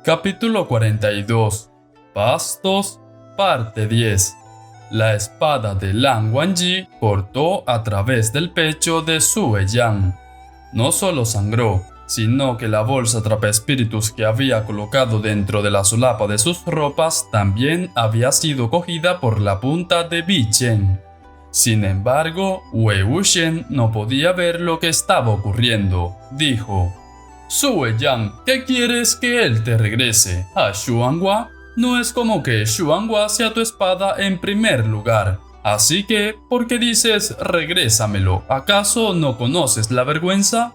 Capítulo 42. Bastos, parte 10. La espada de Lan Wangji cortó a través del pecho de Sue Yan. No solo sangró, sino que la bolsa atrapaespíritus que había colocado dentro de la solapa de sus ropas también había sido cogida por la punta de Bi Chen. Sin embargo, Wei Wuxian no podía ver lo que estaba ocurriendo. Dijo: Sue Yan, ¿qué quieres que él te regrese? ¿A Xuanhua? No es como que Xuanhua sea tu espada en primer lugar. Así que, ¿por qué dices regrésamelo? ¿Acaso no conoces la vergüenza?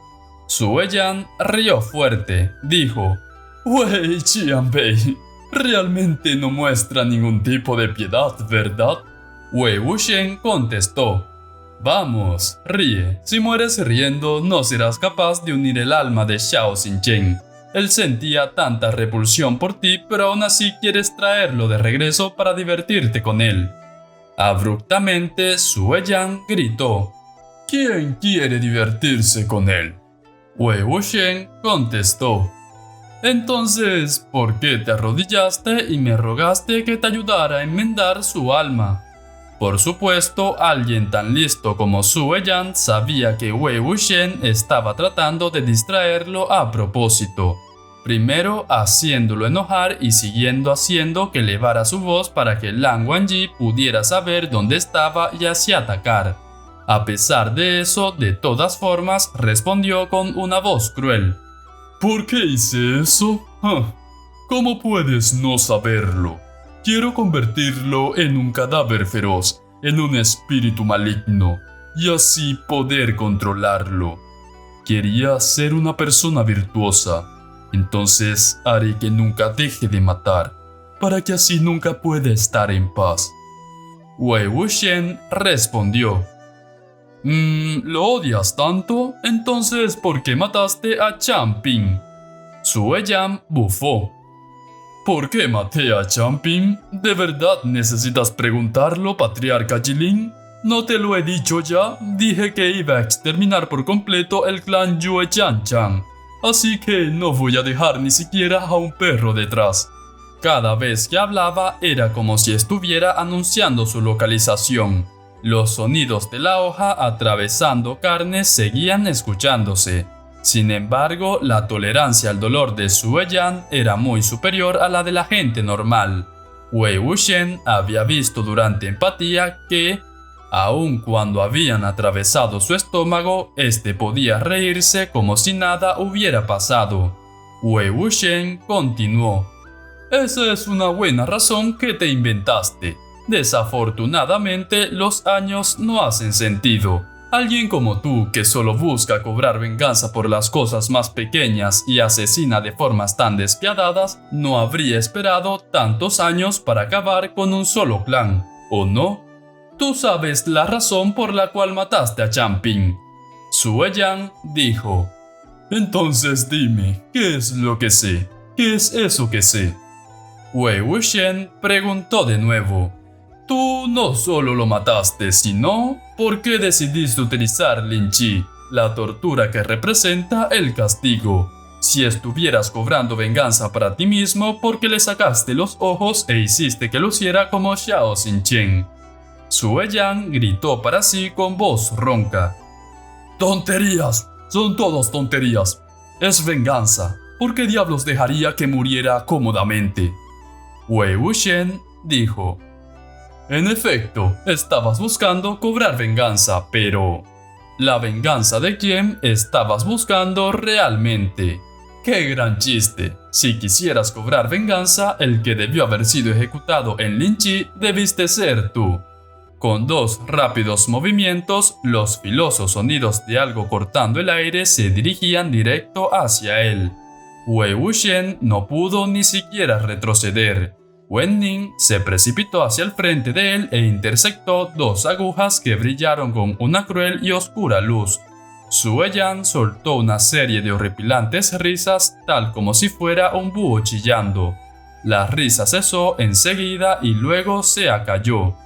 Sue Yan rió fuerte. Dijo: Wei Qianbei, realmente no muestra ningún tipo de piedad, ¿verdad? Wei Wuxian contestó: Vamos, ríe. Si mueres riendo, no serás capaz de unir el alma de Xiao Xinchen. Él sentía tanta repulsión por ti, pero aún así quieres traerlo de regreso para divertirte con él. Abruptamente, Sue Yan gritó: ¿Quién quiere divertirse con él? Wei Wuxian contestó: Entonces, ¿por qué te arrodillaste y me rogaste que te ayudara a enmendar su alma? Por supuesto, alguien tan listo como Sue Yan sabía que Wei Wuxian estaba tratando de distraerlo a propósito. Primero haciéndolo enojar y siguiendo haciendo que elevara su voz para que Lan Wangji pudiera saber dónde estaba y así atacar. A pesar de eso, de todas formas, respondió con una voz cruel: ¿Por qué hice eso? ¿Cómo puedes no saberlo? Quiero convertirlo en un cadáver feroz, en un espíritu maligno, y así poder controlarlo. Quería ser una persona virtuosa, entonces haré que nunca deje de matar, para que así nunca pueda estar en paz. Wei Wuxian respondió: ¿Lo odias tanto? Entonces, ¿por qué mataste a Champing? Sue Yan bufó: ¿Por qué maté a Champing? ¿De verdad necesitas preguntarlo, patriarca Jilin? ¿No te lo he dicho ya? Dije que iba a exterminar por completo el clan Yue Chanchan. Así que no voy a dejar ni siquiera a un perro detrás. Cada vez que hablaba era como si estuviera anunciando su localización. Los sonidos de la hoja atravesando carne seguían escuchándose. Sin embargo, la tolerancia al dolor de Sue Yan era muy superior a la de la gente normal. Wei Wuxian había visto durante empatía que, aun cuando habían atravesado su estómago, este podía reírse como si nada hubiera pasado. Wei Wuxian continuó: Esa es una buena razón que te inventaste. Desafortunadamente, los años no hacen sentido. Alguien como tú, que solo busca cobrar venganza por las cosas más pequeñas y asesina de formas tan despiadadas, no habría esperado tantos años para acabar con un solo clan, ¿o no? Tú sabes la razón por la cual mataste a Champing. Sue Yan dijo: Entonces dime, ¿qué es lo que sé? ¿Qué es eso que sé? Wei Wuxian preguntó de nuevo: Tú no solo lo mataste, sino, ¿por qué decidiste utilizar Lin Chi, la tortura que representa el castigo? Si estuvieras cobrando venganza para ti mismo porque le sacaste los ojos e hiciste que luciera como Xiao Xinchen. Sue Yan gritó para sí con voz ronca: ¡Tonterías! Son todos tonterías. Es venganza. ¿Por qué diablos dejaría que muriera cómodamente? Wei Wuxian dijo: En efecto, estabas buscando cobrar venganza, pero... ¿la venganza de quién estabas buscando realmente? ¡Qué gran chiste! Si quisieras cobrar venganza, el que debió haber sido ejecutado en Lin Chi debiste ser tú. Con dos rápidos movimientos, los filosos sonidos de algo cortando el aire se dirigían directo hacia él. Wei Wuxian no pudo ni siquiera retroceder. Wen Ning se precipitó hacia el frente de él e interceptó dos agujas que brillaron con una cruel y oscura luz. Sue Yan soltó una serie de horripilantes risas, tal como si fuera un búho chillando. La risa cesó enseguida y luego se acalló.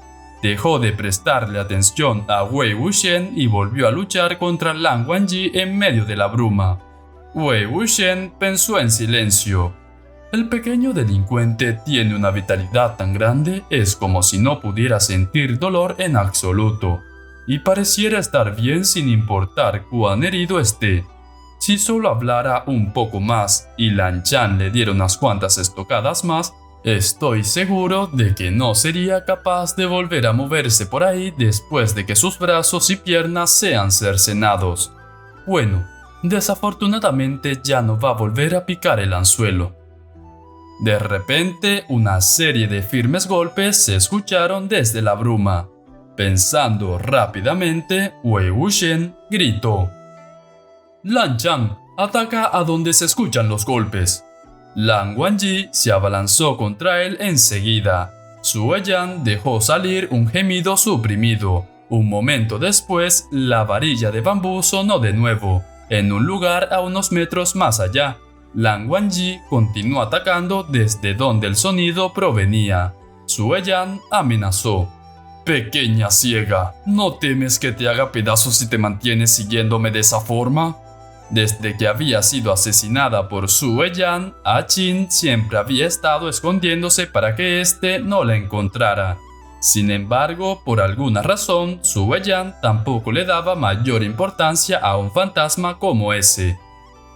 Dejó de prestarle atención a Wei Wuxian y volvió a luchar contra Lan Wangji en medio de la bruma. Wei Wuxian pensó en silencio. El pequeño delincuente tiene una vitalidad tan grande, es como si no pudiera sentir dolor en absoluto, y pareciera estar bien sin importar cuán herido esté. Si solo hablara un poco más y Lan Chan le diera unas cuantas estocadas más, estoy seguro de que no sería capaz de volver a moverse por ahí después de que sus brazos y piernas sean cercenados. Bueno, desafortunadamente ya no va a volver a picar el anzuelo. De repente, una serie de firmes golpes se escucharon desde la bruma. Pensando rápidamente, Wei Wuxian gritó: «Lan Chan, ataca a donde se escuchan los golpes». Lan Wangji se abalanzó contra él enseguida. Su Yan dejó salir un gemido suprimido. Un momento después, la varilla de bambú sonó de nuevo, en un lugar a unos metros más allá. Lan Wangji continuó atacando desde donde el sonido provenía. Su Yan amenazó: «Pequeña ciega, ¿no temes que te haga pedazos si te mantienes siguiéndome de esa forma?». Desde que había sido asesinada por Su Yan, Qin siempre había estado escondiéndose para que éste no la encontrara. Sin embargo, por alguna razón, Su Yan tampoco le daba mayor importancia a un fantasma como ese,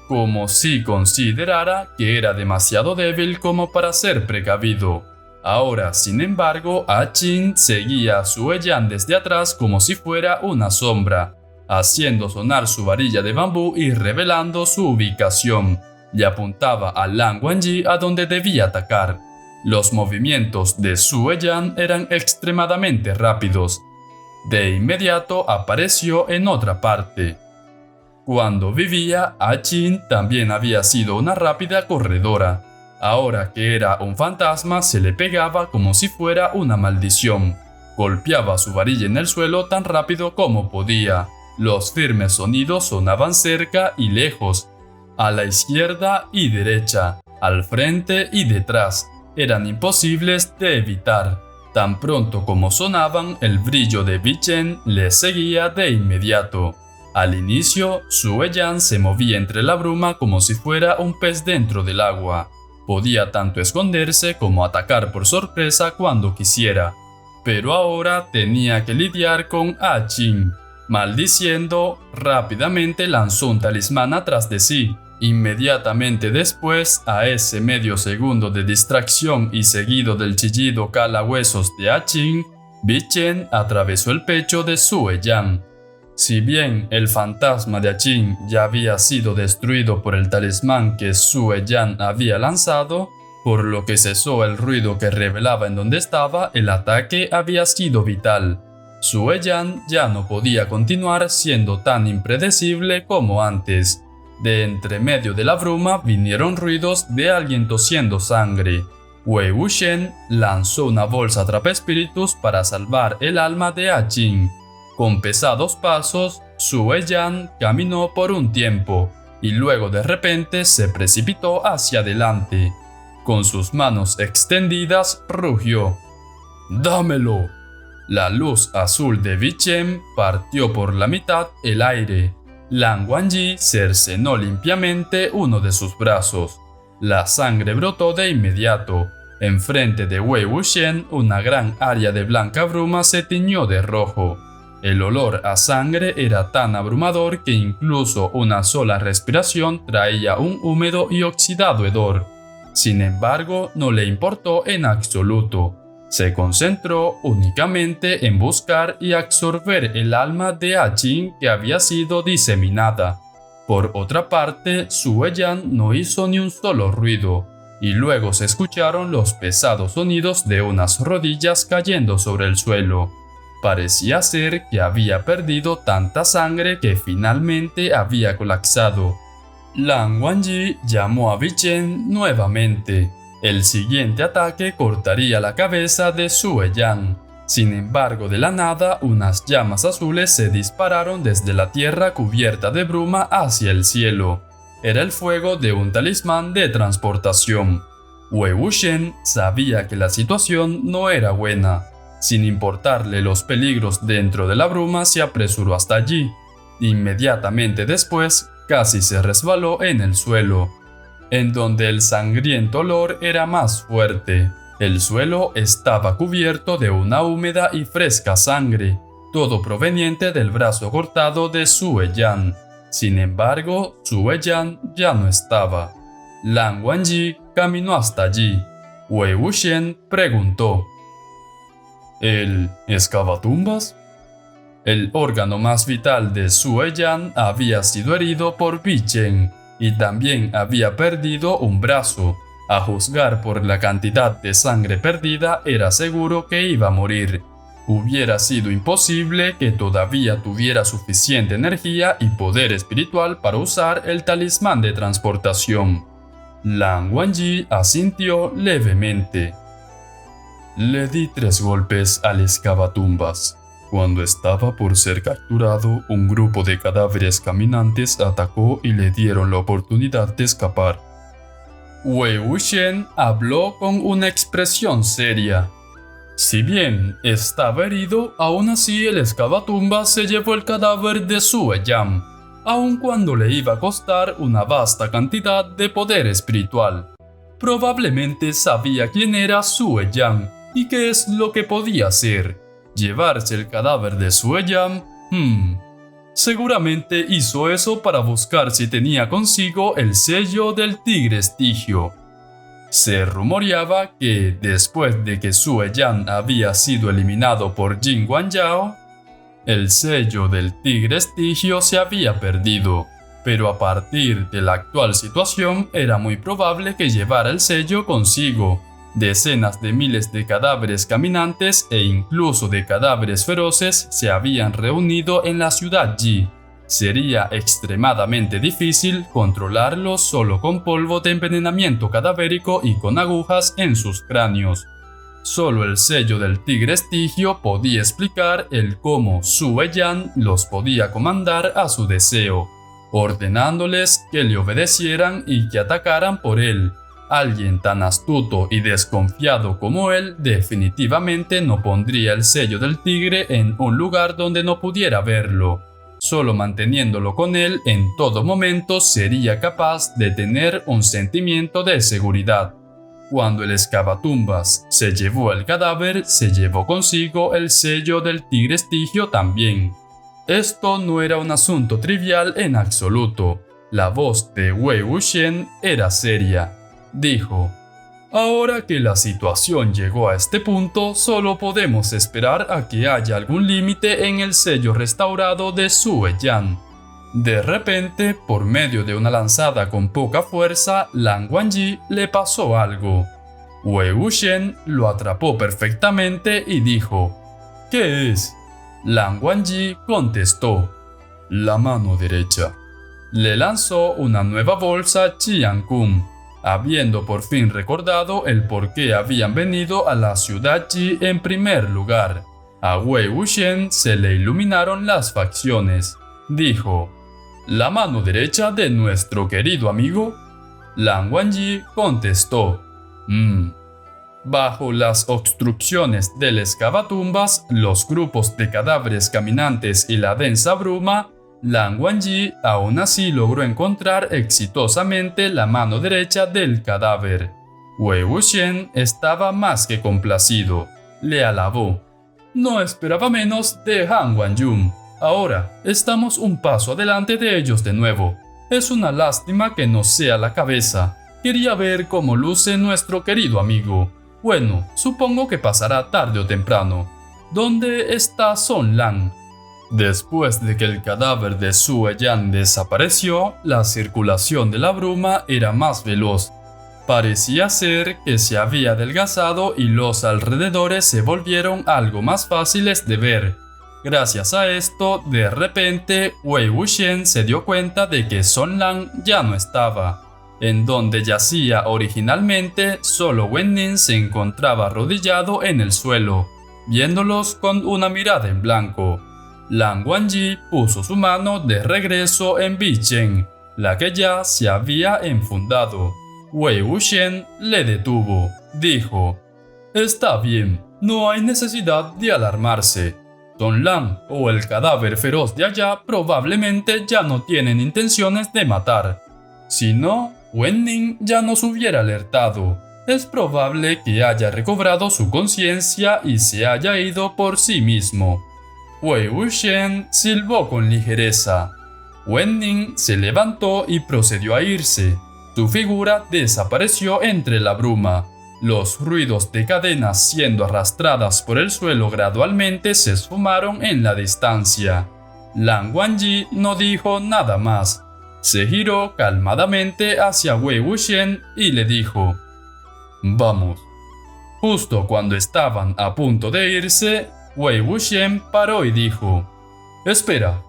como si considerara que era demasiado débil como para ser precavido. Ahora, sin embargo, Qin seguía a Su Yan desde atrás como si fuera una sombra, haciendo sonar su varilla de bambú y revelando su ubicación. Le apuntaba a Lan Wangji a donde debía atacar. Los movimientos de Su Yan eran extremadamente rápidos. De inmediato apareció en otra parte. Cuando vivía, Qin también había sido una rápida corredora. Ahora que era un fantasma, se le pegaba como si fuera una maldición. Golpeaba su varilla en el suelo tan rápido como podía. Los firmes sonidos sonaban cerca y lejos, a la izquierda y derecha, al frente y detrás. Eran imposibles de evitar. Tan pronto como sonaban, el brillo de Bichen les seguía de inmediato. Al inicio, Su Yan se movía entre la bruma como si fuera un pez dentro del agua. Podía tanto esconderse como atacar por sorpresa cuando quisiera. Pero ahora tenía que lidiar con Qin. Maldiciendo, rápidamente lanzó un talismán atrás de sí. Inmediatamente después, a ese medio segundo de distracción y seguido del chillido calahuesos de Qin, Bichen atravesó el pecho de Su Yan. Si bien el fantasma de Qin ya había sido destruido por el talismán que Su Yan había lanzado, por lo que cesó el ruido que revelaba en donde estaba, el ataque había sido vital. Su Yan ya no podía continuar siendo tan impredecible como antes. De entre medio de la bruma vinieron ruidos de alguien tosiendo sangre. Wei Wuxian lanzó una bolsa trapespíritus para salvar el alma de Qin. Con pesados pasos, Su Yan caminó por un tiempo y luego de repente se precipitó hacia adelante. Con sus manos extendidas rugió: «¡Dámelo!». La luz azul de Bichen partió por la mitad el aire. Lan Wangji cercenó limpiamente uno de sus brazos. La sangre brotó de inmediato. Enfrente de Wei Wuxian, una gran área de blanca bruma se tiñó de rojo. El olor a sangre era tan abrumador que incluso una sola respiración traía un húmedo y oxidado hedor. Sin embargo, no le importó en absoluto. Se concentró únicamente en buscar y absorber el alma de Qin que había sido diseminada. Por otra parte, Su Yan no hizo ni un solo ruido, y luego se escucharon los pesados sonidos de unas rodillas cayendo sobre el suelo. Parecía ser que había perdido tanta sangre que finalmente había colapsado. Lan Wangji llamó a Bichen nuevamente. El siguiente ataque cortaría la cabeza de Su Yan. Sin embargo, de la nada, unas llamas azules se dispararon desde la tierra cubierta de bruma hacia el cielo. Era el fuego de un talismán de transportación. Wei Wuxian sabía que la situación no era buena. Sin importarle los peligros dentro de la bruma, se apresuró hasta allí. Inmediatamente después, casi se resbaló en el suelo. en donde el sangriento olor era más fuerte. El suelo estaba cubierto de una húmeda y fresca sangre, todo proveniente del brazo cortado de Sue Yan. Sin embargo, Sue Yan ya no estaba. Lan Wangji caminó hasta allí. Wei Wuxian preguntó: ¿el excavatumbas? El órgano más vital de Sue Yan había sido herido por Bi Chen y también había perdido un brazo. A juzgar por la cantidad de sangre perdida, era seguro que iba a morir. Hubiera sido imposible que todavía tuviera suficiente energía y poder espiritual para usar el talismán de transportación. Lan Wangji asintió levemente. Le di 3 golpes al excavatumbas. Cuando estaba por ser capturado, un grupo de cadáveres caminantes atacó y le dieron la oportunidad de escapar. Wei Wuxian habló con una expresión seria. Si bien estaba herido, aún así el excavatumbas se llevó el cadáver de Sue Yan, aun cuando le iba a costar una vasta cantidad de poder espiritual. Probablemente sabía quién era Sue Yan y qué es lo que podía hacer. ¿Llevarse el cadáver de Sue Yan? Seguramente hizo eso para buscar si tenía consigo el sello del tigre estigio. Se rumoreaba que, después de que Sue Yan había sido eliminado por Jin Guangyao, el sello del tigre estigio se había perdido, pero a partir de la actual situación era muy probable que llevara el sello consigo. Decenas de miles de cadáveres caminantes e incluso de cadáveres feroces se habían reunido en la ciudad Yi. Sería extremadamente difícil controlarlos solo con polvo de envenenamiento cadavérico y con agujas en sus cráneos. Solo el sello del tigre estigio podía explicar el cómo Sue Yan los podía comandar a su deseo, ordenándoles que le obedecieran y que atacaran por él. Alguien tan astuto y desconfiado como él definitivamente no pondría el sello del tigre en un lugar donde no pudiera verlo. Solo manteniéndolo con él en todo momento sería capaz de tener un sentimiento de seguridad. Cuando el excavatumbas se llevó el cadáver, se llevó consigo el sello del tigre estigio también. Esto no era un asunto trivial en absoluto. La voz de Wei Wuxian era seria. Dijo: ahora que la situación llegó a este punto, solo podemos esperar a que haya algún límite en el sello restaurado de Sue Yan. De repente, por medio de una lanzada con poca fuerza, Lan Wangji le pasó algo. Wei Wuxian lo atrapó perfectamente y dijo: ¿qué es? Lan Wangji contestó: la mano derecha. Le lanzó una nueva bolsa Qian Kun. Habiendo por fin recordado el por qué habían venido a la ciudad Yi en primer lugar, a Wei Wuxian se le iluminaron las facciones. Dijo: ¿la mano derecha de nuestro querido amigo? Lan Wangji contestó: Bajo las obstrucciones del excavatumbas, los grupos de cadáveres caminantes y la densa bruma, Lan Wangji aún así logró encontrar exitosamente la mano derecha del cadáver. Wei Wuxian estaba más que complacido. Le alabó: no esperaba menos de Han Wanyun. Ahora estamos un paso adelante de ellos de nuevo. Es una lástima que no sea la cabeza. Quería ver cómo luce nuestro querido amigo. Bueno, supongo que pasará tarde o temprano. ¿Dónde está Son Lan? Después de que el cadáver de Sue Yan desapareció, la circulación de la bruma era más veloz. Parecía ser que se había adelgazado y los alrededores se volvieron algo más fáciles de ver. Gracias a esto, de repente, Wei Wuxian se dio cuenta de que Son Lan ya no estaba. En donde yacía originalmente, solo Wen Ning se encontraba arrodillado en el suelo, viéndolos con una mirada en blanco. Lan Wangji puso su mano de regreso en Bi Chen, la que ya se había enfundado. Wei Wuxian le detuvo. Dijo: está bien, no hay necesidad de alarmarse. Son Lan o el cadáver feroz de allá probablemente ya no tienen intenciones de matar. Si no, Wen Ning ya nos hubiera alertado. Es probable que haya recobrado su conciencia y se haya ido por sí mismo. Wei Wuxian silbó con ligereza. Wen Ning se levantó y procedió a irse. Su figura desapareció entre la bruma. Los ruidos de cadenas siendo arrastradas por el suelo gradualmente se esfumaron en la distancia. Lan Wangji no dijo nada más. Se giró calmadamente hacia Wei Wuxian y le dijo: «Vamos». Justo cuando estaban a punto de irse, Wei Wuxian paró y dijo: «Espera».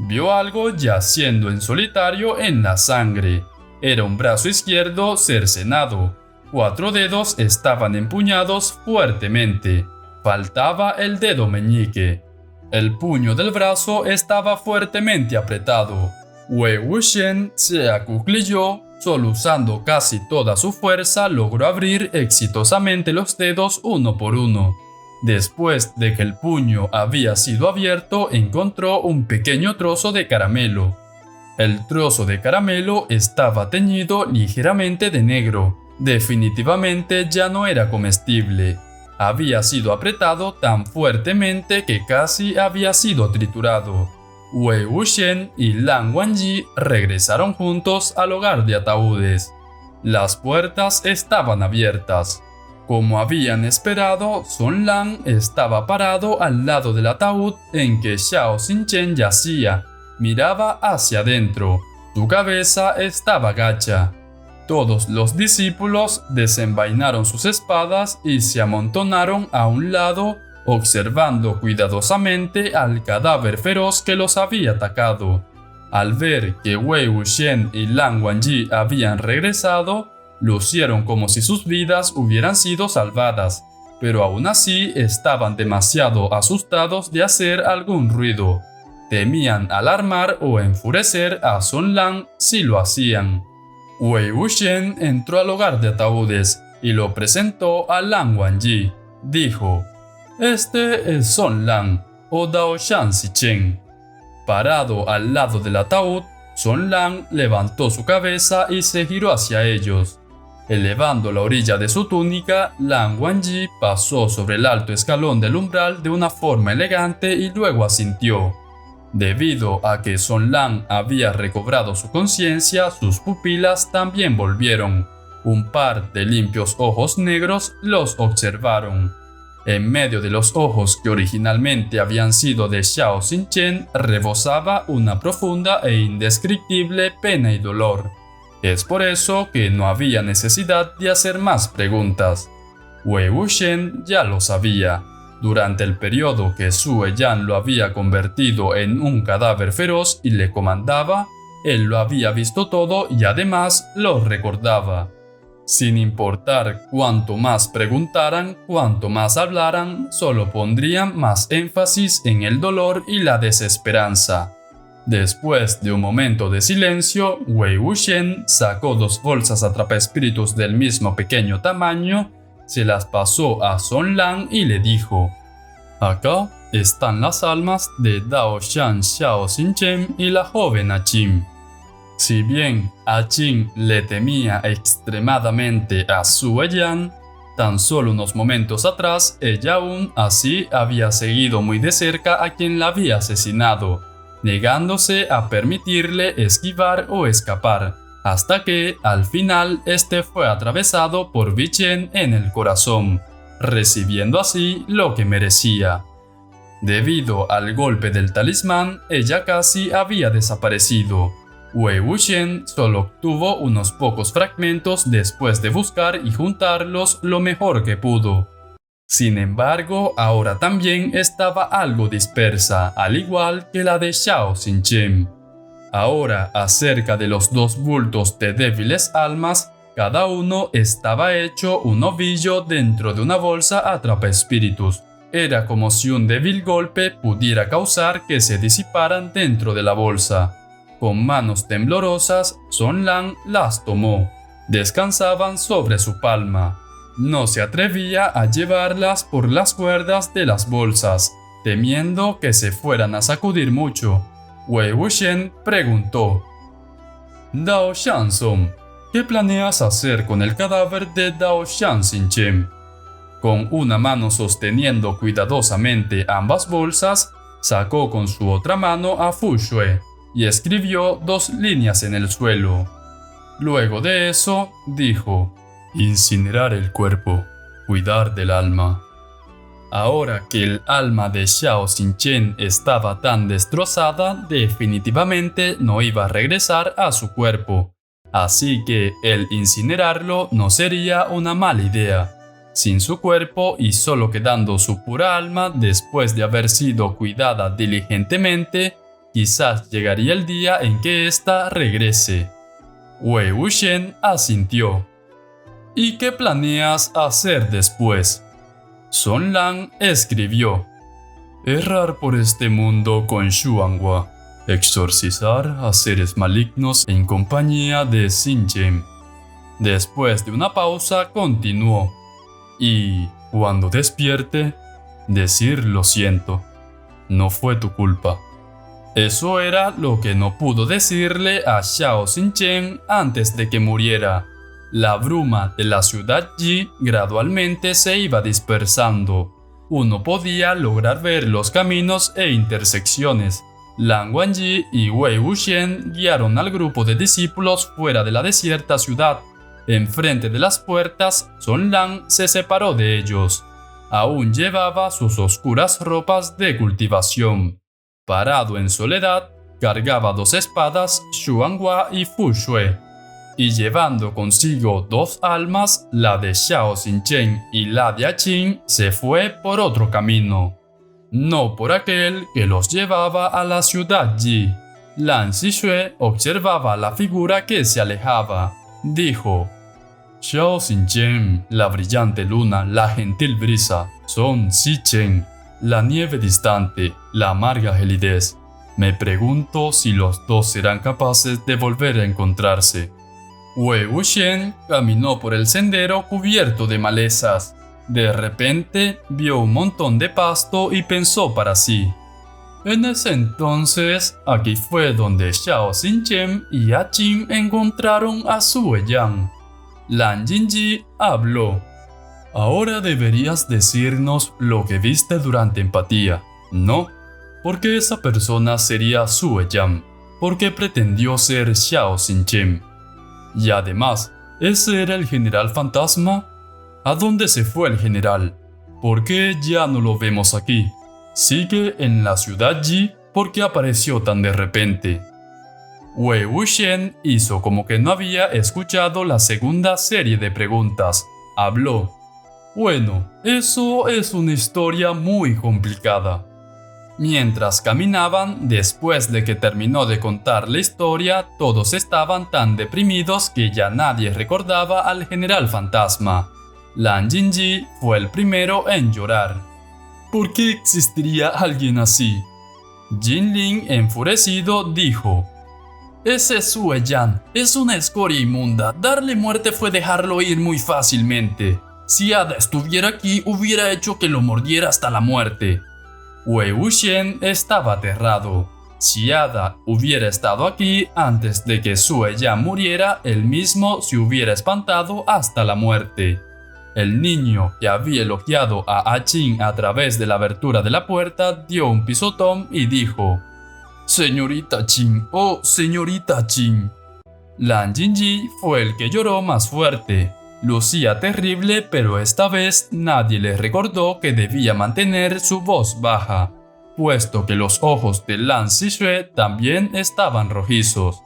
Vio algo yaciendo en solitario en la sangre. Era un brazo izquierdo cercenado. 4 dedos estaban empuñados fuertemente. Faltaba el dedo meñique. El puño del brazo estaba fuertemente apretado. Wei Wuxian se acuclilló. Solo usando casi toda su fuerza logró abrir exitosamente los dedos uno por uno. Después de que el puño había sido abierto, encontró un pequeño trozo de caramelo. El trozo de caramelo estaba teñido ligeramente de negro. Definitivamente ya no era comestible. Había sido apretado tan fuertemente que casi había sido triturado. Wei Wuxian y Lan Wangji regresaron juntos al hogar de ataúdes. Las puertas estaban abiertas. Como habían esperado, Song Lan estaba parado al lado del ataúd en que Xiao Xinchen yacía. Miraba hacia adentro. Su cabeza estaba gacha. Todos los discípulos desenvainaron sus espadas y se amontonaron a un lado, observando cuidadosamente al cadáver feroz que los había atacado. Al ver que Wei Wuxian y Lan Wangji habían regresado, lucieron como si sus vidas hubieran sido salvadas, pero aún así estaban demasiado asustados de hacer algún ruido. Temían alarmar o enfurecer a Song Lan si lo hacían. Wei Wuxian entró al hogar de ataúdes y lo presentó a Lan Wangji. Dijo: «Este es Song Lan, o Daoshan Zichen». Parado al lado del ataúd, Song Lan levantó su cabeza y se giró hacia ellos. Elevando la orilla de su túnica, Lan Wangji pasó sobre el alto escalón del umbral de una forma elegante y luego asintió. Debido a que Song Lan había recobrado su conciencia, sus pupilas también volvieron. Un par de limpios ojos negros los observaron. En medio de los ojos que originalmente habían sido de Xiao Xinchen rebosaba una profunda e indescriptible pena y dolor. Es por eso que no había necesidad de hacer más preguntas. Wei Wuxian ya lo sabía. Durante el periodo que Sue Yan lo había convertido en un cadáver feroz y le comandaba, él lo había visto todo y además lo recordaba. Sin importar cuánto más preguntaran, cuánto más hablaran, solo pondrían más énfasis en el dolor y la desesperanza. Después de un momento de silencio, Wei Wuxian sacó 2 bolsas atrapaespíritus del mismo pequeño tamaño, se las pasó a Song Lan y le dijo: «Acá están las almas de Daoshan Xiao Xinchen y la joven Aqin». Si bien Aqin le temía extremadamente a Sue Yan, tan solo unos momentos atrás ella aún así había seguido muy de cerca a quien la había asesinado, negándose a permitirle esquivar o escapar, hasta que, al final, este fue atravesado por Vichen en el corazón, recibiendo así lo que merecía. Debido al golpe del talismán, ella casi había desaparecido. Wei Wuxian solo obtuvo unos pocos fragmentos después de buscar y juntarlos lo mejor que pudo. Sin embargo, ahora también estaba algo dispersa, al igual que la de Xiao Xinchen. Ahora, acerca de los 2 bultos de débiles almas, cada uno estaba hecho un ovillo dentro de una bolsa atrapaespíritus. Era como si un débil golpe pudiera causar que se disiparan dentro de la bolsa. Con manos temblorosas, Song Lan las tomó. Descansaban sobre su palma. No se atrevía a llevarlas por las cuerdas de las bolsas, temiendo que se fueran a sacudir mucho. Wei Wuxian preguntó: «Dao Shansong, ¿Qué planeas hacer con el cadáver de Dao Shan Xinchen? Con una mano sosteniendo cuidadosamente ambas bolsas, sacó con su otra mano a Fu Xue y escribió 2 líneas en el suelo. Luego de eso, dijo: incinerar el cuerpo, cuidar del alma. Ahora que el alma de Xiao Xinchen estaba tan destrozada, definitivamente no iba a regresar a su cuerpo. Así que el incinerarlo no sería una mala idea. Sin su cuerpo y solo quedando su pura alma después de haber sido cuidada diligentemente, quizás llegaría el día en que ésta regrese. Wei Wuxian asintió. ¿Y qué planeas hacer después? Song Lang escribió: errar por este mundo con Xuanhua, exorcizar a seres malignos en compañía de Xinchen. Después de una pausa continuó: y cuando despierte, decir lo siento, no fue tu culpa. Eso era lo que no pudo decirle a Xiao Xinchen antes de que muriera. La bruma de la ciudad Yi gradualmente se iba dispersando. Uno podía lograr ver los caminos e intersecciones. Lan Wangji y Wei Wuxian guiaron al grupo de discípulos fuera de la desierta ciudad. Enfrente de las puertas, Song Lang se separó de ellos. Aún llevaba sus oscuras ropas de cultivación. Parado en soledad, cargaba 2 espadas, Xuanhua y Fu Xue, y llevando consigo 2 almas, la de Xiao Xinchen y la de Aqin, se fue por otro camino. No por aquel que los llevaba a la ciudad Yi. Lan Zixue observaba la figura que se alejaba. Dijo: Xiao Xinchen, la brillante luna, la gentil brisa, Song Xichen, la nieve distante, la amarga gelidez. Me pregunto si los 2 serán capaces de volver a encontrarse. Wei Wuxian caminó por el sendero cubierto de malezas. De repente vio un montón de pasto y pensó para sí: en ese entonces, aquí fue donde Xiao Xinchen y Aqin encontraron a Sue Yan. Lan Jinji habló: ahora deberías decirnos lo que viste durante empatía, ¿no? Porque esa persona sería Sue Yan, porque pretendió ser Xiao Xinchen. Y además, ¿ese era el general fantasma? ¿A dónde se fue el general? ¿Por qué ya no lo vemos aquí? ¿Sigue en la ciudad Yi? ¿Por qué apareció tan de repente? Wei Wuxian hizo como que no había escuchado la segunda serie de preguntas. Habló: bueno, eso es una historia muy complicada. Mientras caminaban, después de que terminó de contar la historia, todos estaban tan deprimidos que ya nadie recordaba al general fantasma. Lan Jinji fue el primero en llorar. ¿Por qué existiría alguien así? Jin Ling, enfurecido, dijo: ese Sue Yan es una escoria inmunda. Darle muerte fue dejarlo ir muy fácilmente. Si Ada estuviera aquí, hubiera hecho que lo mordiera hasta la muerte. Wei Wuxian estaba aterrado. Si Ada hubiera estado aquí antes de que Sue Yan muriera, él mismo se hubiera espantado hasta la muerte. El niño, que había elogiado a Aqin a través de la abertura de la puerta, dio un pisotón y dijo: señorita Aqin, oh señorita Aqin. Lan Jinji fue el que lloró más fuerte. Lucía terrible, pero esta vez nadie le recordó que debía mantener su voz baja, puesto que los ojos de Lan Zixue también estaban rojizos.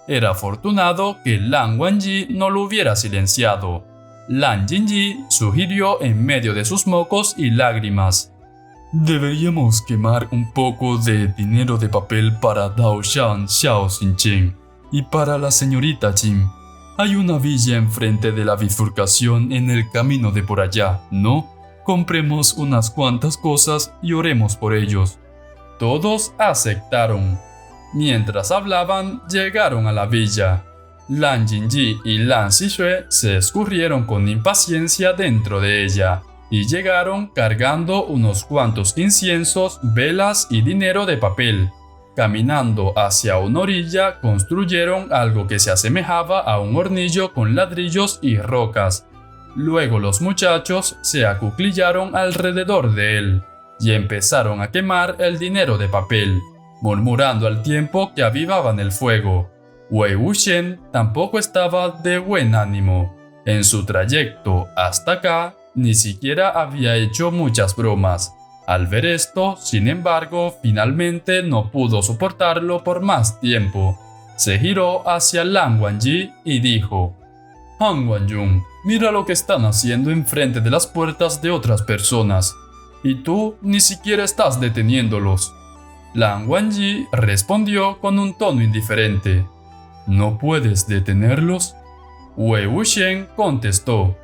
Era afortunado que Lan Wangji no lo hubiera silenciado. Lan Jinji sugirió en medio de sus mocos y lágrimas: deberíamos quemar un poco de dinero de papel para Dao Shan Xiao Xinchen y para la señorita Qin. Hay una villa enfrente de la bifurcación en el camino de por allá, ¿no? Compremos unas cuantas cosas y oremos por ellos. Todos aceptaron. Mientras hablaban, llegaron a la villa. Lan Jinji y Lan Zixue se escurrieron con impaciencia dentro de ella y llegaron cargando unos cuantos inciensos, velas y dinero de papel. caminando hacia una orilla, construyeron algo que se asemejaba a un hornillo con ladrillos y rocas. Luego los muchachos se acuclillaron alrededor de él y empezaron a quemar el dinero de papel, murmurando al tiempo que avivaban el fuego. Wei Wuxian tampoco estaba de buen ánimo. En su trayecto hasta acá, ni siquiera había hecho muchas bromas. Al ver esto, sin embargo, finalmente no pudo soportarlo por más tiempo. Se giró hacia Lan Wangji y dijo: Han Wanjun, mira lo que están haciendo enfrente de las puertas de otras personas, y tú ni siquiera estás deteniéndolos. Lan Wangji respondió con un tono indiferente: ¿No puedes detenerlos? Wei Wuxian contestó: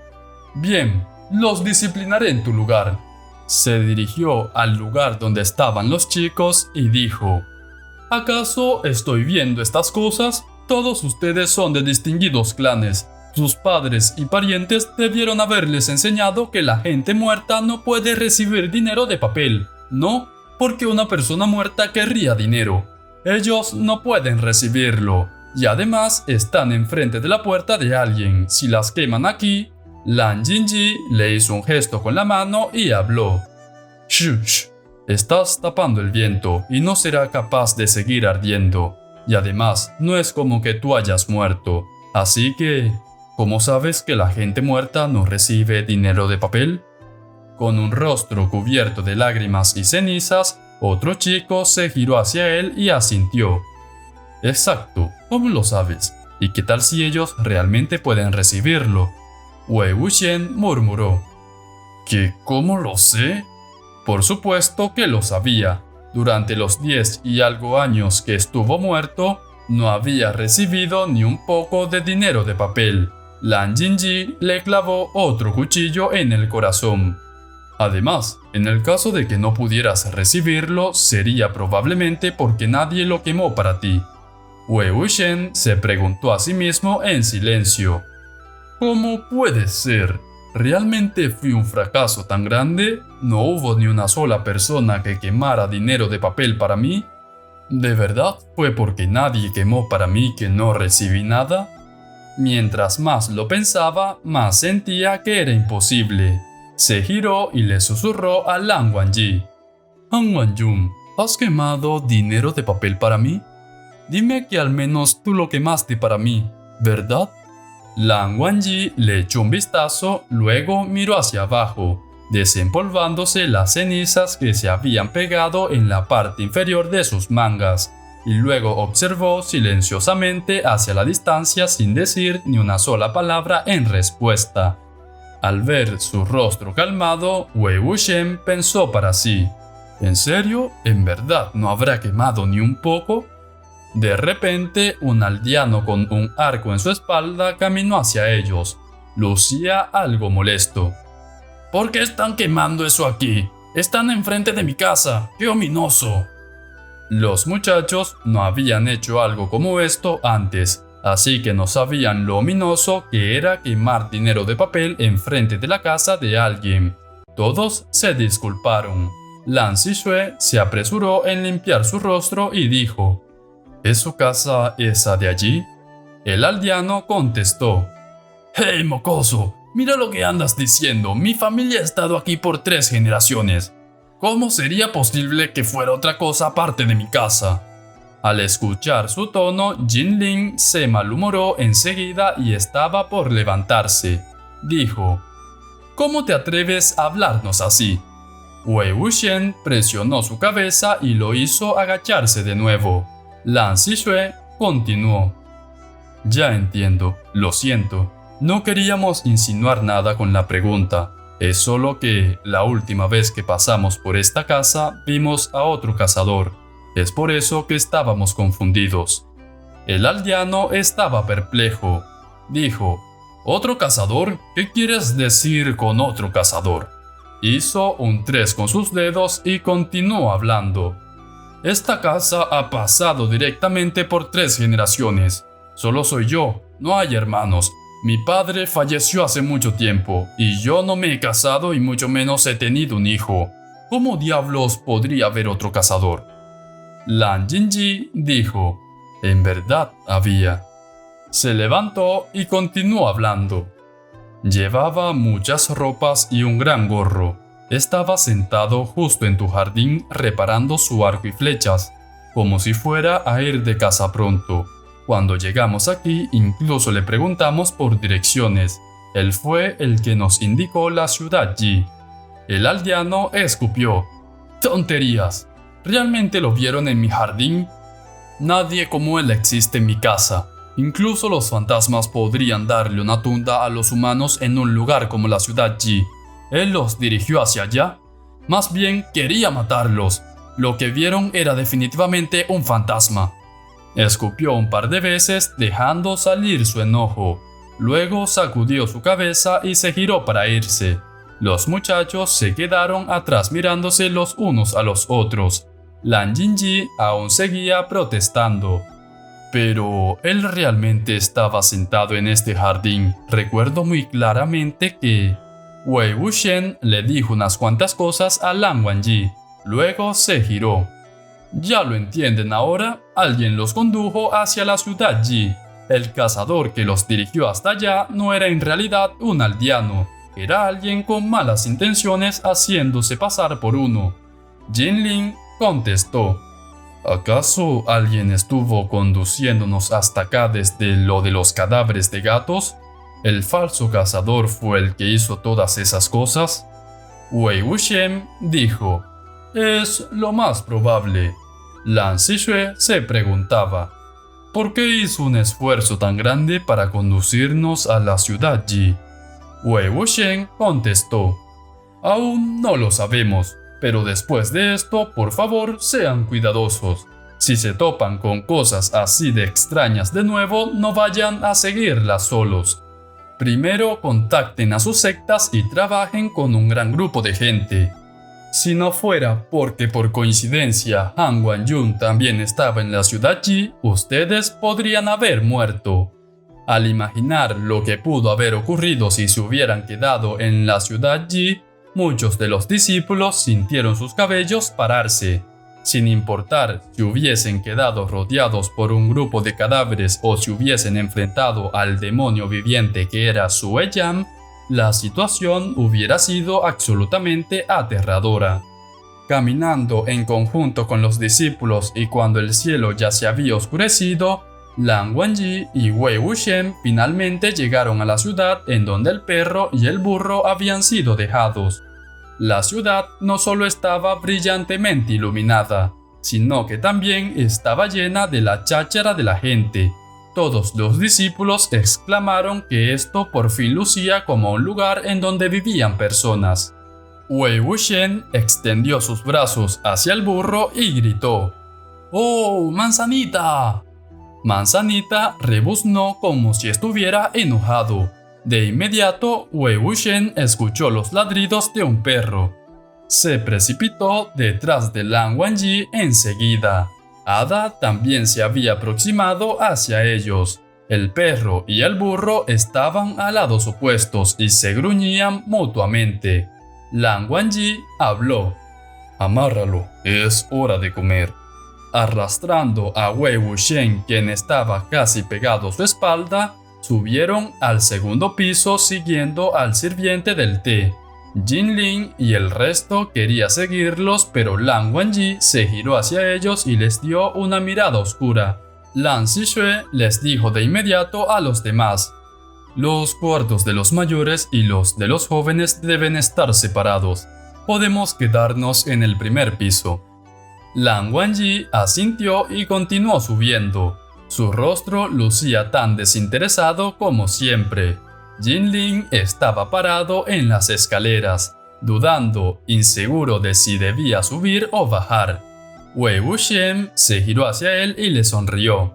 Bien, los disciplinaré en tu lugar. Se dirigió al lugar donde estaban los chicos y dijo: ¿Acaso estoy viendo estas cosas? Todos ustedes son de distinguidos clanes. Sus padres y parientes debieron haberles enseñado que la gente muerta no puede recibir dinero de papel. No, porque una persona muerta querría dinero. Ellos no pueden recibirlo. Y además están enfrente de la puerta de alguien. Si las queman aquí... Lan Jingyi le hizo un gesto con la mano y habló: Shh, estás tapando el viento y no será capaz de seguir ardiendo. Y además, no es como que tú hayas muerto. Así que, ¿cómo sabes que la gente muerta no recibe dinero de papel? Con un rostro cubierto de lágrimas y cenizas, otro chico se giró hacia él y asintió. Exacto, ¿cómo lo sabes? ¿Y qué tal si ellos realmente pueden recibirlo? Wei Wuxian murmuró: ¿Qué? ¿Cómo lo sé? Por supuesto que lo sabía. Durante los 10 y algo años que estuvo muerto, no había recibido ni un poco de dinero de papel. Lan Jingyi le clavó otro cuchillo en el corazón. Además, en el caso de que no pudieras recibirlo, sería probablemente porque nadie lo quemó para ti. Wei Wuxian se preguntó a sí mismo en silencio: ¿Cómo puede ser? ¿Realmente fui un fracaso tan grande? ¿No hubo ni una sola persona que quemara dinero de papel para mí? ¿De verdad fue porque nadie quemó para mí que no recibí nada? Mientras más lo pensaba, más sentía que era imposible. Se giró y le susurró a Lan Wangji: Han Wanjun, ¿has quemado dinero de papel para mí? Dime que al menos tú lo quemaste para mí, ¿verdad? Lan Wangji le echó un vistazo, luego miró hacia abajo, desempolvándose las cenizas que se habían pegado en la parte inferior de sus mangas, y luego observó silenciosamente hacia la distancia sin decir ni una sola palabra en respuesta. Al ver su rostro calmado, Wei Wuxian pensó para sí: ¿En serio? ¿En verdad no habrá quemado ni un poco? De repente, un aldeano con un arco en su espalda caminó hacia ellos. Lucía algo molesto. ¿Por qué están quemando eso aquí? Están enfrente de mi casa. ¡Qué ominoso! Los muchachos no habían hecho algo como esto antes, así que no sabían lo ominoso que era quemar dinero de papel enfrente de la casa de alguien. Todos se disculparon. Lan Zixue se apresuró en limpiar su rostro y dijo: ¿Es su casa esa de allí? El aldeano contestó: ¡Hey, mocoso! Mira lo que andas diciendo. Mi familia ha estado aquí por 3 generaciones. ¿Cómo sería posible que fuera otra cosa aparte de mi casa? Al escuchar su tono, Jinling se malhumoró enseguida y estaba por levantarse. Dijo: ¿Cómo te atreves a hablarnos así? Wei Wuxian presionó su cabeza y lo hizo agacharse de nuevo. Lan Zixue continuó: Ya entiendo, lo siento. No queríamos insinuar nada con la pregunta. Es solo que la última vez que pasamos por esta casa vimos a otro cazador. Es por eso que estábamos confundidos. El aldeano estaba perplejo. Dijo: ¿Otro cazador? ¿Qué quieres decir con otro cazador? Hizo un 3 con sus dedos y continuó hablando. Esta casa ha pasado directamente por 3 generaciones. Solo soy yo, no hay hermanos. Mi padre falleció hace mucho tiempo, y yo no me he casado y mucho menos he tenido un hijo. ¿Cómo diablos podría haber otro cazador? Lan Jingyi dijo: «En verdad había». Se levantó y continuó hablando. Llevaba muchas ropas y un gran gorro. Estaba sentado justo en tu jardín reparando su arco y flechas, como si fuera a ir de casa pronto. Cuando llegamos aquí, incluso le preguntamos por direcciones. Él fue el que nos indicó la ciudad Yi. El aldeano escupió: «¡Tonterías! ¿Realmente lo vieron en mi jardín? Nadie como él existe en mi casa. Incluso los fantasmas podrían darle una tunda a los humanos en un lugar como la ciudad Yi. Él los dirigió hacia allá. Más bien quería matarlos. Lo que vieron era definitivamente un fantasma». Escupió un par de veces dejando salir su enojo. Luego sacudió su cabeza y se giró para irse. Los muchachos se quedaron atrás mirándose los unos a los otros. Lan Jingyi aún seguía protestando. «Pero él realmente estaba sentado en este jardín. Recuerdo muy claramente que…». Wei Wuxian le dijo unas cuantas cosas a Lan Wangji. Luego se giró. «¿Ya lo entienden ahora? Alguien los condujo hacia la ciudad Yi. El cazador que los dirigió hasta allá no era en realidad un aldeano. Era alguien con malas intenciones haciéndose pasar por uno». Jinling contestó: «¿Acaso alguien estuvo conduciéndonos hasta acá desde lo de los cadáveres de gatos? ¿El falso cazador fue el que hizo todas esas cosas?». Wei Wuxian dijo: «Es lo más probable». Lan Zixue se preguntaba: «¿Por qué hizo un esfuerzo tan grande para conducirnos a la ciudad Yi?». Wei Wuxian contestó: «Aún no lo sabemos, pero después de esto, por favor, sean cuidadosos. Si se topan con cosas así de extrañas de nuevo, no vayan a seguirlas solos. Primero contacten a sus sectas y trabajen con un gran grupo de gente. Si no fuera porque por coincidencia Han Guangyun también estaba en la ciudad Yi, ustedes podrían haber muerto». Al imaginar lo que pudo haber ocurrido si se hubieran quedado en la ciudad Yi, muchos de los discípulos sintieron sus cabellos pararse. Sin importar si hubiesen quedado rodeados por un grupo de cadáveres o si hubiesen enfrentado al demonio viviente que era Sue Yan, la situación hubiera sido absolutamente aterradora. Caminando en conjunto con los discípulos y cuando el cielo ya se había oscurecido, Lan Wangji y Wei Wuxian finalmente llegaron a la ciudad en donde el perro y el burro habían sido dejados. La ciudad no solo estaba brillantemente iluminada, sino que también estaba llena de la cháchara de la gente. Todos los discípulos exclamaron que esto por fin lucía como un lugar en donde vivían personas. Wei Wuxian extendió sus brazos hacia el burro y gritó: «¡Oh, manzanita!». Manzanita rebuznó como si estuviera enojado. De inmediato, Wei Wuxian escuchó los ladridos de un perro. Se precipitó detrás de Lan Wangji enseguida. Ada también se había aproximado hacia ellos. El perro y el burro estaban a lados opuestos y se gruñían mutuamente. Lan Wangji habló: «Amárralo, es hora de comer». Arrastrando a Wei Wuxian, quien estaba casi pegado a su espalda, subieron al segundo piso siguiendo al sirviente del té. Jinling y el resto quería seguirlos, pero Lan Wangji se giró hacia ellos y les dio una mirada oscura. Lan Zixue les dijo de inmediato a los demás: «Los cuartos de los mayores y los de los jóvenes deben estar separados. Podemos quedarnos en el primer piso». Lan Wangji asintió y continuó subiendo. Su rostro lucía tan desinteresado como siempre. Jinling estaba parado en las escaleras, dudando, inseguro de si debía subir o bajar. Wei Wuxian se giró hacia él y le sonrió.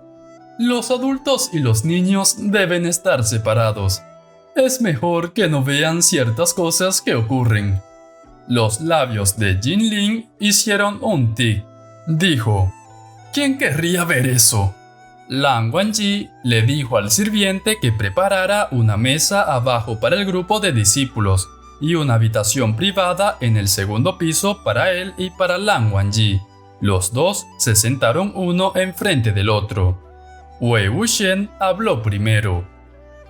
«Los adultos y los niños deben estar separados. Es mejor que no vean ciertas cosas que ocurren». Los labios de Jinling hicieron un tic. Dijo: «¿Quién querría ver eso?». Lan Wangji le dijo al sirviente que preparara una mesa abajo para el grupo de discípulos y una habitación privada en el segundo piso para él y para Lan Wangji. Los dos se sentaron uno enfrente del otro. Wei Wuxian habló primero.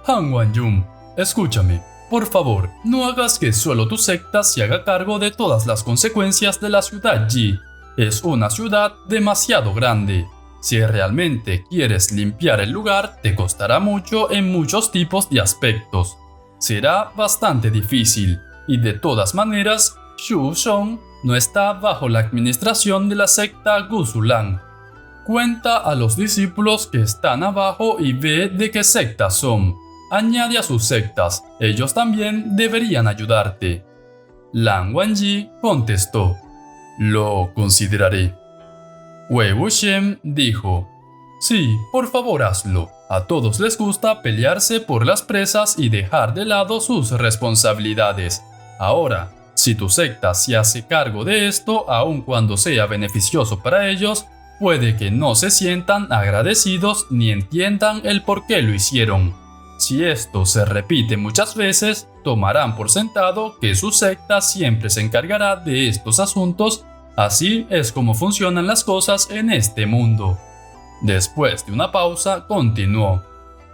Han Wanjun, escúchame. Por favor, no hagas que solo tu secta se haga cargo de todas las consecuencias de la ciudad Yi. Es una ciudad demasiado grande. Si realmente quieres limpiar el lugar, te costará mucho en muchos tipos de aspectos. Será bastante difícil, y de todas maneras, Xu Shong no está bajo la administración de la secta Guzulan. Cuenta a los discípulos que están abajo y ve de qué secta son. Añade a sus sectas, ellos también deberían ayudarte. Lan Wangji contestó, lo consideraré. Wei Wuxian dijo, sí, por favor hazlo. A todos les gusta pelearse por las presas y dejar de lado sus responsabilidades. Ahora, si tu secta se hace cargo de esto, aun cuando sea beneficioso para ellos, puede que no se sientan agradecidos ni entiendan el por qué lo hicieron. Si esto se repite muchas veces, tomarán por sentado que su secta siempre se encargará de estos asuntos. Así es como funcionan las cosas en este mundo. Después de una pausa, continuó.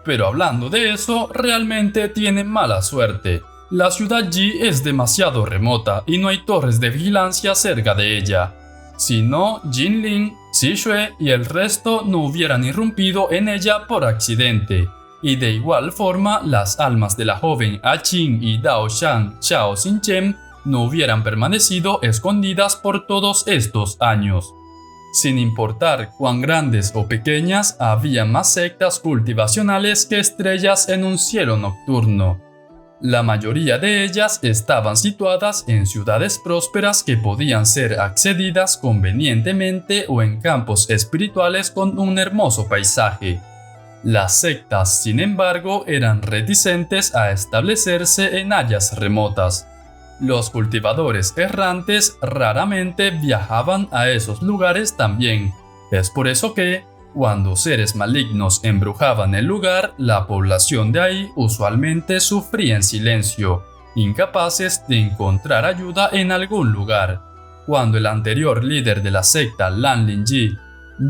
Pero hablando de eso, realmente tienen mala suerte. La ciudad Yi es demasiado remota y no hay torres de vigilancia cerca de ella. Si no, Jinling, Xishue y el resto no hubieran irrumpido en ella por accidente. Y de igual forma, las almas de la joven A Qing y Dao Shan Xiao Xinchen no hubieran permanecido escondidas por todos estos años. Sin importar cuán grandes o pequeñas, había más sectas cultivacionales que estrellas en un cielo nocturno. La mayoría de ellas estaban situadas en ciudades prósperas que podían ser accedidas convenientemente o en campos espirituales con un hermoso paisaje. Las sectas, sin embargo, eran reticentes a establecerse en áreas remotas. Los cultivadores errantes raramente viajaban a esos lugares también. Es por eso que, cuando seres malignos embrujaban el lugar, la población de ahí usualmente sufría en silencio, incapaces de encontrar ayuda en algún lugar. Cuando el anterior líder de la secta Lan Lingyi,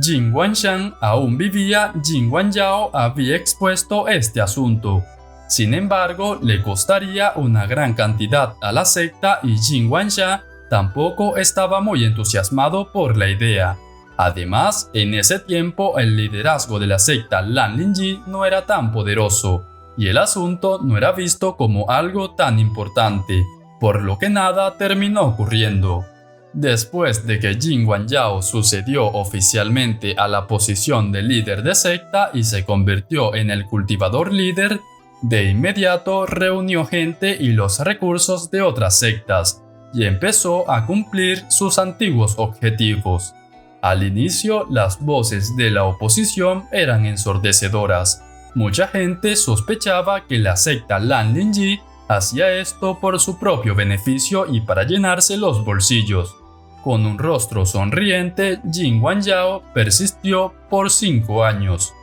Jin Wanshan, aún vivía, Jin Wanyao había expuesto este asunto. Sin embargo, le costaría una gran cantidad a la secta y Jin Wansha tampoco estaba muy entusiasmado por la idea. Además, en ese tiempo el liderazgo de la secta Lan Lingyi no era tan poderoso y el asunto no era visto como algo tan importante, por lo que nada terminó ocurriendo. Después de que Jin Wanyao sucedió oficialmente a la posición de líder de secta y se convirtió en el cultivador líder, de inmediato reunió gente y los recursos de otras sectas y empezó a cumplir sus antiguos objetivos. Al inicio, las voces de la oposición eran ensordecedoras. Mucha gente sospechaba que la secta Lan Lingyi hacía esto por su propio beneficio y para llenarse los bolsillos. Con un rostro sonriente, Jin Wanyao persistió por 5 años.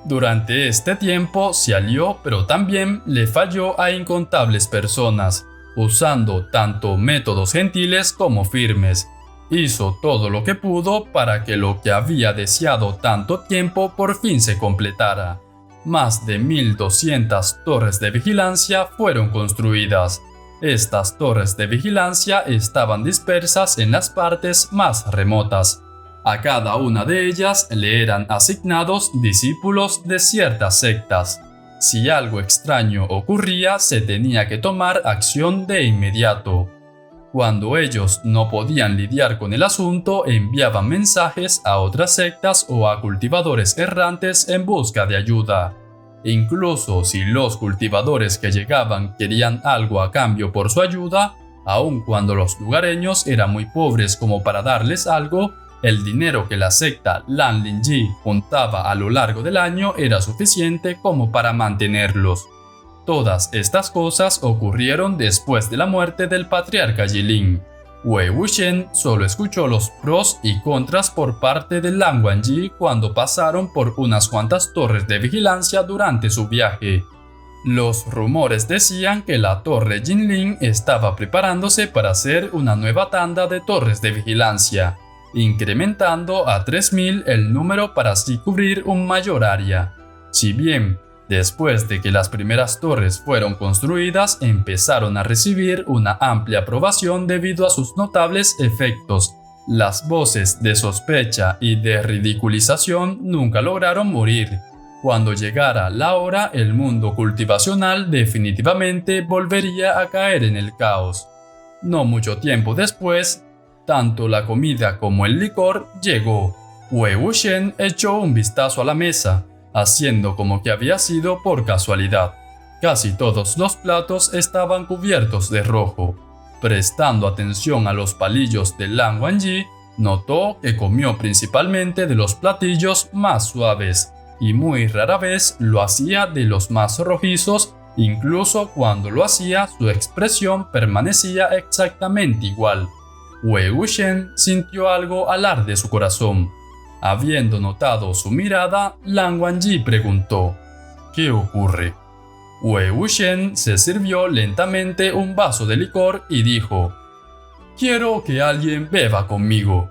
Durante este tiempo se alió, pero también le falló a incontables personas, usando tanto métodos gentiles como firmes. Hizo todo lo que pudo para que lo que había deseado tanto tiempo por fin se completara. Más de 1200 torres de vigilancia fueron construidas. Estas torres de vigilancia estaban dispersas en las partes más remotas. A cada una de ellas le eran asignados discípulos de ciertas sectas. Si algo extraño ocurría, se tenía que tomar acción de inmediato. Cuando ellos no podían lidiar con el asunto, enviaban mensajes a otras sectas o a cultivadores errantes en busca de ayuda. Incluso si los cultivadores que llegaban querían algo a cambio por su ayuda, aun cuando los lugareños eran muy pobres como para darles algo, el dinero que la secta Lan Lingyi juntaba a lo largo del año era suficiente como para mantenerlos. Todas estas cosas ocurrieron después de la muerte del patriarca Jilin. Wei Wuxian solo escuchó los pros y contras por parte de Lan Wangji cuando pasaron por unas cuantas torres de vigilancia durante su viaje. Los rumores decían que la torre Jinling estaba preparándose para hacer una nueva tanda de torres de vigilancia. incrementando a 3000 el número para así cubrir un mayor área. Si bien, después de que las primeras torres fueron construidas, empezaron a recibir una amplia aprobación debido a sus notables efectos, las voces de sospecha y de ridiculización nunca lograron morir. Cuando llegara la hora, el mundo cultivacional definitivamente volvería a caer en el caos. No mucho tiempo después, tanto la comida como el licor llegó. Wei Wuxian echó un vistazo a la mesa, haciendo como que había sido por casualidad. Casi todos los platos estaban cubiertos de rojo. Prestando atención a los palillos de Lan Wangji, notó que comió principalmente de los platillos más suaves, y muy rara vez lo hacía de los más rojizos. Incluso cuando lo hacía, su expresión permanecía exactamente igual. Wei Wuxian sintió algo alar de su corazón. Habiendo notado su mirada, Lan Wangji preguntó: ¿qué ocurre? Wei Wuxian se sirvió lentamente un vaso de licor y dijo: quiero que alguien beba conmigo.